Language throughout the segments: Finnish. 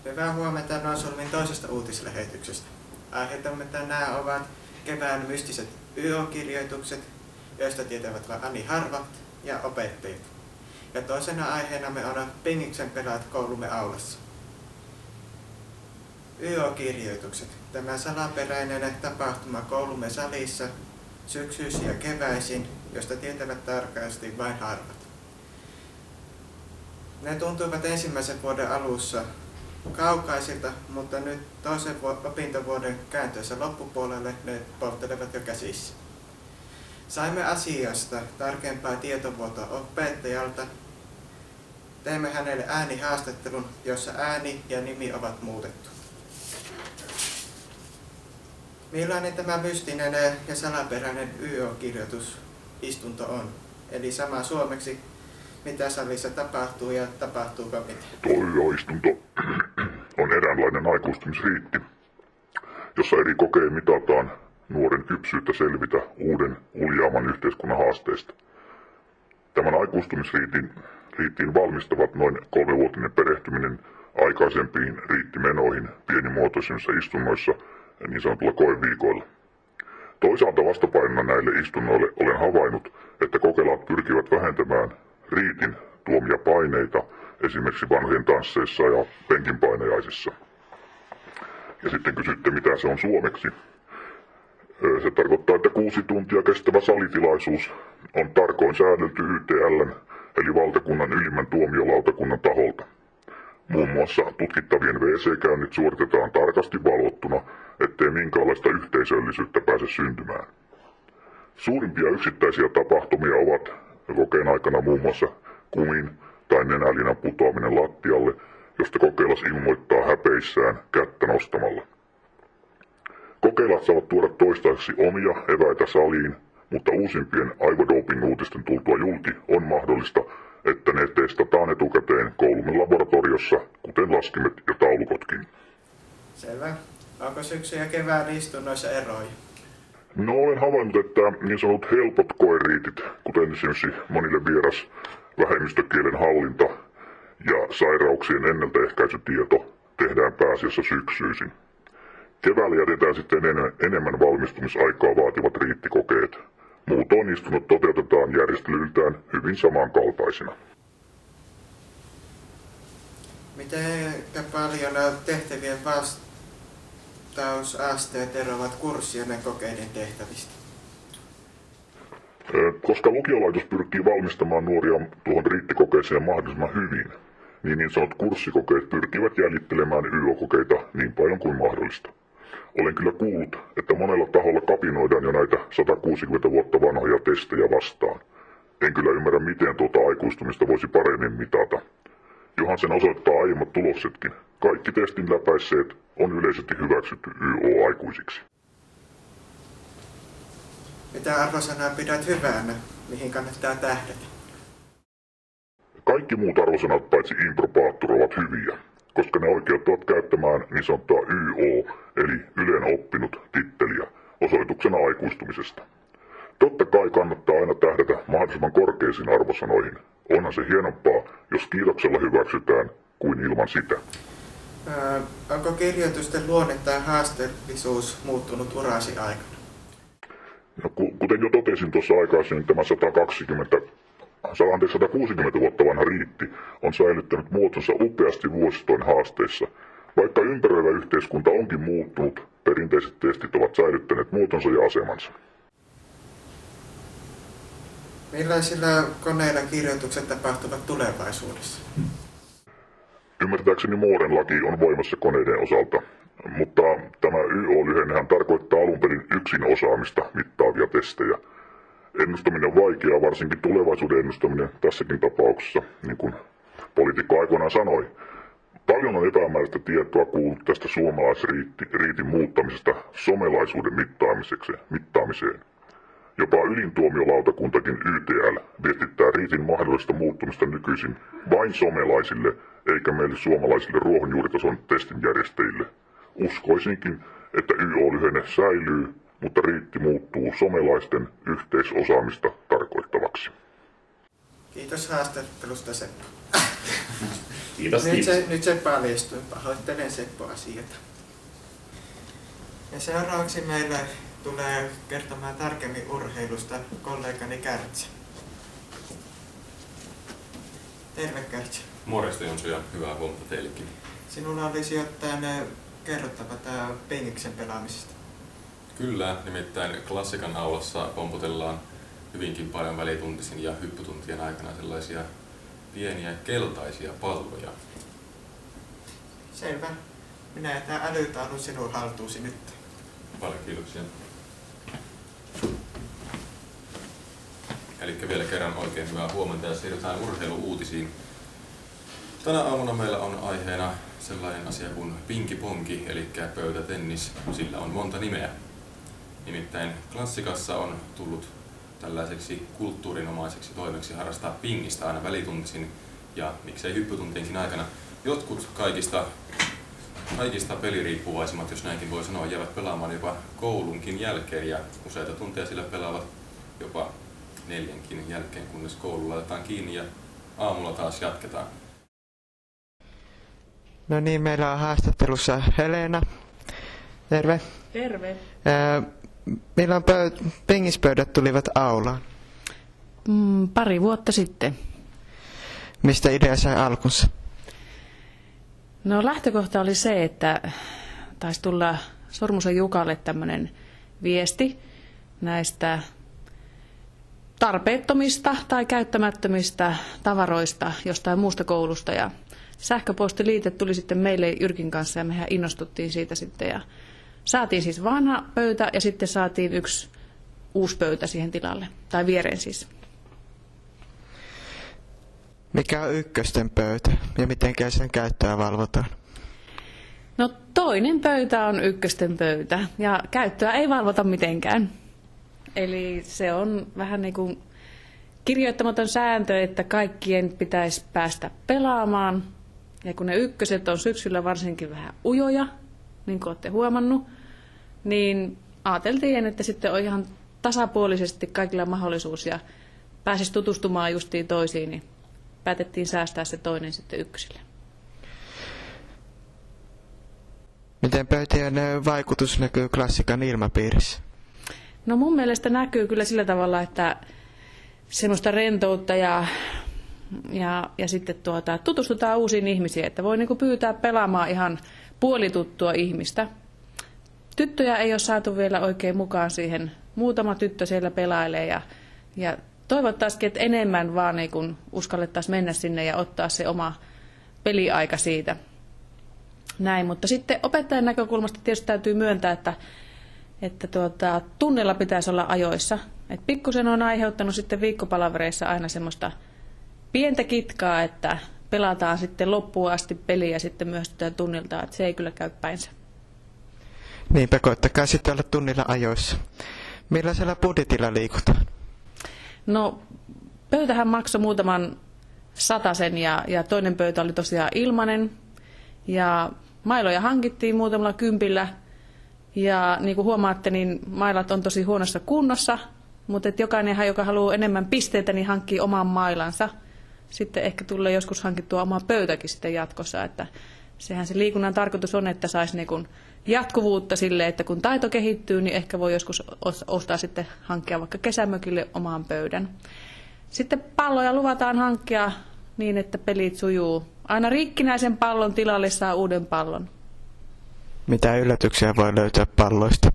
Hyvää huomenta Norrsulmin toisesta uutislähetyksestä. Aiheutamme tänään ovat kevään mystiset YO-kirjoitukset, joista tietävät vain Ani harvat ja opettajat. Ja toisena aiheenamme on Pingiksen pelaat koulumme aulassa. YO-kirjoitukset. Tämä salaperäinen tapahtuma koulumme salissa syksyisin ja keväisin, josta tietävät tarkasti vain harvat. Ne tuntuivat ensimmäisen vuoden alussa kaukaisilta, mutta nyt toisen opintovuoden kääntössä loppupuolelle ne polttelevat jo käsissä. Saimme asiasta tarkempaa tietovuotoa opettajalta. Teimme hänelle äänihaastattelun, jossa ääni ja nimi ovat muutettu. Millainen tämä mystinen ja salaperäinen YO-kirjoitusistunto on? Eli sama suomeksi, mitä salissa tapahtuu ja tapahtuuko mitä? Tuo YO-istunto on eräänlainen aikuistumisriitti, jossa eri kokein mitataan nuoren kypsyyttä selvitä uuden uljaaman yhteiskunnan haasteista. Tämän aikuistumisriittiin valmistavat noin 3-vuotinen perehtyminen aikaisempiin riittimenoihin pienimuotoisissa istunnoissa niin sanotulla koeviikoilla. Toisaalta vastapainona näille istunnoille olen havainnut, että kokelaat pyrkivät vähentämään riitin tuomia paineita esimerkiksi vanhojen tansseissa ja penkinpainajaisissa. Ja sitten kysytte, mitä se on suomeksi. Se tarkoittaa, että 6 tuntia kestävä salitilaisuus on tarkoin säädelty YTL:n eli valtakunnan ylimmän tuomiolautakunnan taholta. Muun muassa tutkittavien WC-käynnit suoritetaan tarkasti valvottuna, ettei minkäänlaista yhteisöllisyyttä pääse syntymään. Suurimpia yksittäisiä tapahtumia ovat kokeen aikana muun muassa kumin tai nenälinan putoaminen lattialle, josta kokeilas ilmoittaa häpeissään kättä nostamalla. Kokeilat saavat tuoda toistaiseksi omia eväitä saliin, mutta uusimpien aivodoping-uutisten tultua julki on mahdollista, että ne testataan etukäteen koulumme laboratoriossa, kuten laskimet ja taulukotkin. Selvä. Onko syksy- ja kevään istunnoissa eroja? No, olen havainnut, että niin sanotut helpot koeriitit, kuten esimerkiksi monille vieras vähemmistökielen hallinta ja sairauksien ennaltaehkäisytieto, tehdään pääasiassa syksyisin. Keväällä jätetään sitten enemmän valmistumisaikaa vaativat riittikokeet. Muutoin istunnot toteutetaan järjestelyiltään hyvin samankaltaisina. Miten paljon tehtävien vastausasteet eroavat kurssien kokeiden tehtävistä? Koska lukiolaitos pyrkii valmistamaan nuoria tuohon riittikokeeseen mahdollisimman hyvin, niin sanotut kurssikokeet pyrkivät jäljittelemään YO-kokeita niin paljon kuin mahdollista. Olen kyllä kuullut, että monella taholla kapinoidaan jo näitä 160 vuotta vanhoja testejä vastaan. En kyllä ymmärrä, miten tuota aikuistumista voisi paremmin mitata. Johan sen osoittaa aiemmat tuloksetkin. Kaikki testin läpäisseet on yleisesti hyväksytty YO-aikuisiksi. Mitä arvosanaa pidät hyvänä? Mihin kannattaa tähdätä? Kaikki muut arvosanat paitsi improbaattor ovat hyviä, koska ne oikeuttavat käyttämään niin sanottua YO, eli ylen oppinut titteliä, osoituksena aikuistumisesta. Totta kai kannattaa aina tähdätä mahdollisimman korkeisiin arvosanoihin. Onhan se hienompaa, jos kiitoksella hyväksytään, kuin ilman sitä. Onko kirjoitusten luonne tai haasteellisuus muuttunut urasi aikana? No, kuten jo totesin tuossa aikaisemmin, tämä 160 vuotta vanha riitti on säilyttänyt muotonsa upeasti vuositoin haasteissa. Vaikka ympäröivä yhteiskunta onkin muuttunut, perinteiset testit ovat säilyttäneet muotonsa ja asemansa. Millaisilla koneilla kirjoitukset tapahtuvat tulevaisuudessa? Ymmärtääkseni Mooren laki on voimassa koneiden osalta, mutta tämä YO-lyhennehän tarkoittaa alun perin yksin osaamista mittaavia testejä. Ennustaminen on vaikeaa, varsinkin tulevaisuuden ennustaminen tässäkin tapauksessa, niin kuin poliitikko aikoinaan sanoi. Paljon on epämääräistä tietoa kuullut tästä suomalaisriitin muuttamisesta somelaisuuden mittaamiseen. Jopa ylintuomiolautakuntakin YTL viestittää riitin mahdollista muuttumista nykyisin vain somelaisille, eikä meille suomalaisille ruohonjuuritason testin järjestäjille. Uskoisinkin, että YO-lyhenne säilyy, mutta riitti muuttuu somelaisten yhteisosaamista tarkoittavaksi. Kiitos haastattelusta, Seppo. Kiitos, Nyt se paljastui. Pahoittelen Seppo-asiata. Ja seuraavaksi meille tulee kertomaan tarkemmin urheilusta kollegani Kärtsä. Terve Kärtsä. Morjesta Jonsu ja hyvää huomenta teillekin. Sinulla olisi jotain kerrottava tää pingiksen pelaamisesta. Kyllä, nimittäin klassikan aulassa pomputellaan hyvinkin paljon välituntisin ja hyppytuntien aikana sellaisia pieniä keltaisia palloja. Selvä. Minä jätän älytaulun sinun haltuusi nyt. Paljon kiitoksia. Eli vielä kerran oikein hyvää huomenta ja siirrytään urheilu-uutisiin. Tänä aamuna meillä on aiheena sellainen asia kuin pinkiponki, eli pöytätennis. Sillä on monta nimeä. Nimittäin klassikassa on tullut tällaiseksi kulttuurinomaiseksi toimeksi harrastaa pingistä aina välituntisin ja miksei hyppytuntienkin aikana. Jotkut kaikista peliriippuvaisimmat, jos näinkin voi sanoa, jäävät pelaamaan jopa koulunkin jälkeen ja useita tunteja sillä pelaavat jopa 4 jälkeen, kunnes koulu laitetaan kiinni ja aamulla taas jatketaan. No niin, meillä on haastattelussa Helena. Terve. Terve. Milloin pingispöydät tulivat aulaan? Pari vuotta sitten. Mistä idea sai alkunsa? No lähtökohta oli se, että taisi tulla Sormusen Jukalle tämmöinen viesti näistä tarpeettomista tai käyttämättömistä tavaroista jostain muusta koulusta. Ja sähköpostiliite tuli sitten meille Jyrkin kanssa ja mehän innostuttiin siitä sitten. Ja saatiin siis vanha pöytä ja sitten saatiin yksi uusi pöytä siihen tilalle, tai viereen siis. Mikä on ykkösten pöytä ja miten sen käyttöä valvotaan? No toinen pöytä on ykkösten pöytä ja käyttöä ei valvota mitenkään. Eli se on vähän niin kuin kirjoittamaton sääntö, että kaikkien pitäisi päästä pelaamaan. Ja kun ne ykköset on syksyllä varsinkin vähän ujoja, niin kuin olette huomannut, niin ajateltiin, että sitten on ihan tasapuolisesti kaikilla mahdollisuus ja pääsisi tutustumaan justiin toisiin, niin päätettiin säästää se toinen sitten ykkösille. Miten pöytien vaikutus näkyy klassikan ilmapiirissä? No mun mielestä näkyy kyllä sillä tavalla, että semmoista rentoutta ja sitten tutustutaan uusiin ihmisiin, että voi niinku pyytää pelaamaan ihan puolituttua ihmistä. Tyttöjä ei ole saatu vielä oikein mukaan siihen. Muutama tyttö siellä pelailee ja toivottaisiin, että enemmän vaan niin kun uskallettaisiin mennä sinne ja ottaa se oma peliaika siitä. Näin, mutta sitten opettajan näkökulmasta tietysti täytyy myöntää, että tunnilla pitäisi olla ajoissa. Et pikkusen on aiheuttanut sitten viikkopalavereissa aina semmoista pientä kitkaa, että pelataan sitten loppuun asti peliä sitten myös tunnilta, että se ei kyllä käy päinsä. Niinpä, koittakaa sitten olla tunnilla ajoissa. Millaisella budjetilla liikutaan? No, pöytähän maksoi muutaman satasen ja toinen pöytä oli tosiaan ilmainen. Ja mailoja hankittiin muutamalla kympillä. Ja niin kuin huomaatte, niin mailat on tosi huonossa kunnossa. Mutta jokainenhan, joka haluaa enemmän pisteitä, niin hankkii oman mailansa. Sitten ehkä tulee joskus hankittua oma pöytäkin sitten jatkossa. Että sehän se liikunnan tarkoitus on, että saisi niin kuin jatkuvuutta sille, että kun taito kehittyy, niin ehkä voi joskus ostaa sitten hankkia vaikka kesämökille omaan pöydän. Sitten palloja luvataan hankkia niin, että pelit sujuu. Aina rikkinäisen pallon tilalle saa uuden pallon. Mitä yllätyksiä voi löytyä palloista?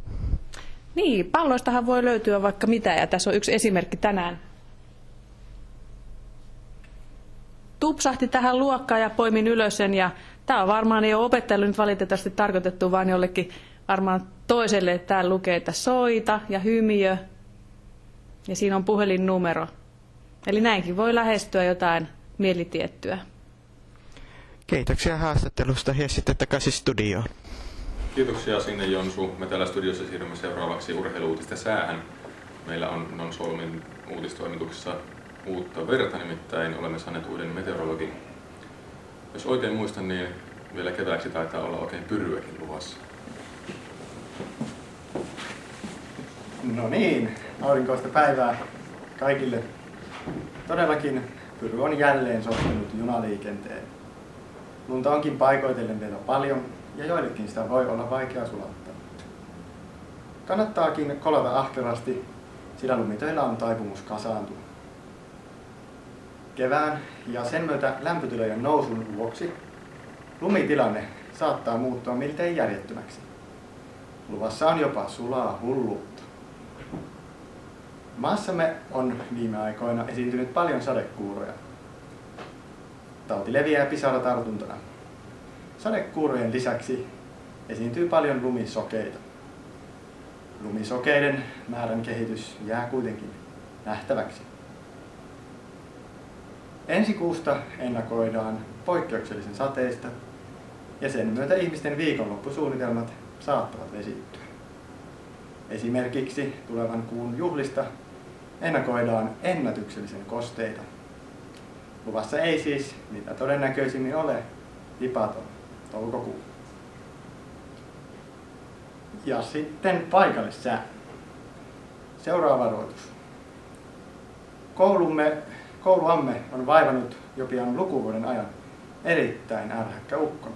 Niin, palloistahan voi löytyä vaikka mitä, ja tässä on yksi esimerkki tänään. Tupsahti tähän luokkaan ja poimin ylös sen, ja tämä on varmaan ei ole opettajalle nyt valitettavasti tarkoitettu, vaan jollekin varmaan toiselle, että täällä lukee, että soita ja hymiö, ja siinä on puhelinnumero. Eli näinkin voi lähestyä jotain mielitiettyä. Kiitoksia haastattelusta ja sitten takaisin studioon. Kiitoksia sinne Jonsu. Me täällä studiossa siirrymme seuraavaksi urheiluutista säähän. Meillä on Non-Solmin uutistoimituksessa uutta verta, nimittäin olemme saaneet uuden meteorologin. Jos oikein muistan, niin vielä kevääksi taitaa olla oikein pyryäkin luvassa. No niin, aurinkoista päivää kaikille. Todellakin Pyry on jälleen sotkenut junaliikenteen. Lunta onkin paikoitellen vielä paljon ja joillekin sitä voi olla vaikea sulattaa. Kannattaakin kolata ahkerasti, sillä lumitöillä on taipumus kasaantua. Kevään ja sen myötä lämpötilojen nousun vuoksi lumitilanne saattaa muuttua miltei järjettömäksi. Luvassa on jopa sulaa hulluutta. Maassamme on viime aikoina esiintynyt paljon sadekuuroja. Tauti leviää pisaratartuntana. Sadekuurojen lisäksi esiintyy paljon lumisokeita. Lumisokeiden määrän kehitys jää kuitenkin nähtäväksi. Ensi kuusta ennakoidaan poikkeuksellisen sateista ja sen myötä ihmisten viikonloppusuunnitelmat saattavat vesittyä. Esimerkiksi tulevan kuun juhlista ennakoidaan ennätyksellisen kosteita. Luvassa ei siis mitä todennäköisimmin ole lipaton toukokuu. Ja sitten paikallissää. Seuraava varoitus. Kouluamme on vaivannut jo pian lukuvuoden ajan erittäin ärhäkkä ukko.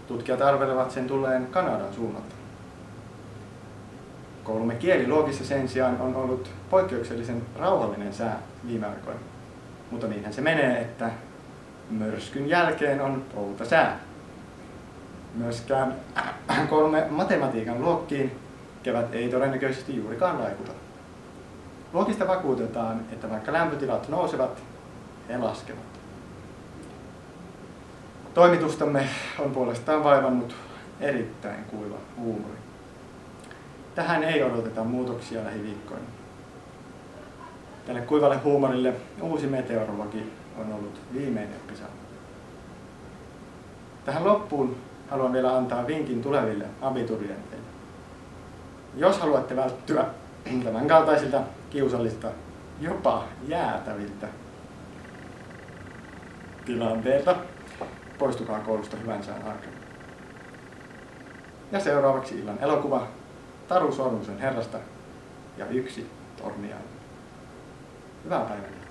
Tutkijat arvelevat sen tulleen Kanadan suunnalta. Koulumme kieliluokissa sen sijaan on ollut poikkeuksellisen rauhallinen sää viime aikoina. Mutta niinhän se menee, että mörskyn jälkeen on outo sää. Myöskään koulumme matematiikan luokkiin kevät ei todennäköisesti juurikaan vaikuta. Luokista vakuutetaan, että vaikka lämpötilat nousevat, he laskevat. Toimitustamme on puolestaan vaivannut erittäin kuiva huumori. Tähän ei odoteta muutoksia lähiviikkoina. Tälle kuivalle huumorille uusi meteorologi on ollut viimeinen pisara. Tähän loppuun haluan vielä antaa vinkin tuleville abiturienteille. Jos haluatte välttyä tämän kaltaisilta kiusallisilta, jopa jäätäviltä tilanteilta, poistukaa koulusta hyvän sään aikana. Ja seuraavaksi illan elokuva Taru Sormusen herrasta ja yksi Torniainen. Hyvää päivää.